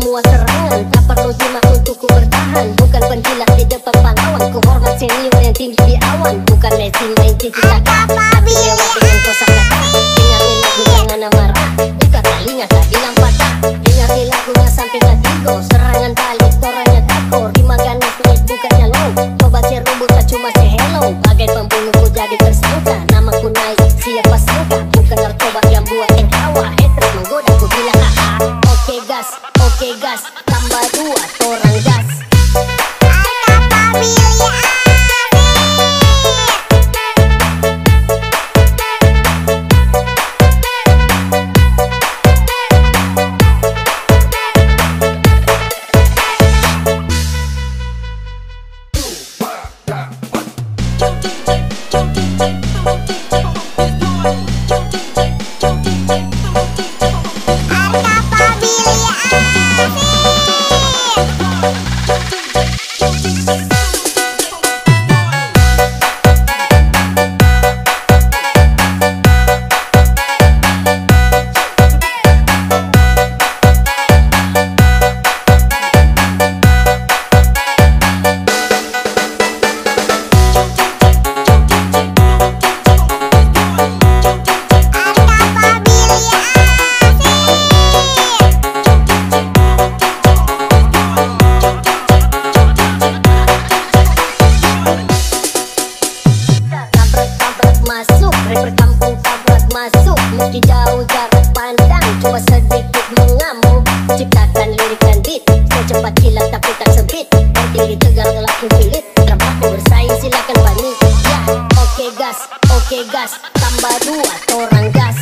semua serangan. Tak perlu jimat untuk ku bertahan. Bukan penjilat di depan pahlawan. Ku hormat senior yang tinggi di awan. Bukan lesin main cici cakap, tapi lewat dengan kosakata. Dengarin lagu jangan marah. Buka telinga tak bilang patah. Dengarin lagunya sampai ketigo. Serangan balik toranya tako. Rima ganas naik bukannya low. Coba si rumput tak cuma si hello. Bagai pembunuh ku jadi tersangka. Namaku naik siapa sangka. Bukan narkoba yang buat ketawa. Haters menggoda ku bilang haha. Oke gas, tambah 2 orang gas. Masuk, meski jauh jarak pandang, cuma sedikit mengamuk. Ciptakan lirik dan beat, secepat kilat tapi tak sempit. Berdiri tegar lelaki pilit, terbaku bersaing silakan bani. Ya, oke gas, tambah 2 orang gas.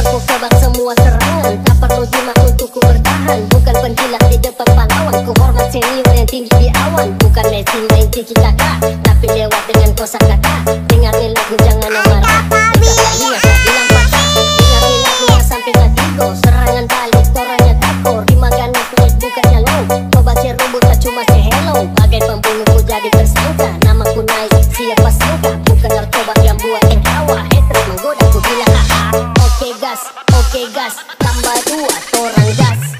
Ku kebak semua serangan. Tak perlu jimat untuk ku bertahan. Bukan penjilat di depan pahlawan. Ku hormat senior yang tinggi di awan. Bukan lesin main cici cakap, tapi lewat dengan kosakata. Dengarin lagu jangan marah. Buka telinga tak bilang patah. Dengarin lagunya sampai ketigo. Serangan balik toranya tako. Rima ganas naik bukannya low. Coba si rumput tak cuma si hello. Bagai pembunuh ku jadi tersangka. Namaku naik siapa sangka. Bukan narkoba yang buat ketawa. Haters menggoda ku bilang haha. Oke gas, tambah 2 orang gas.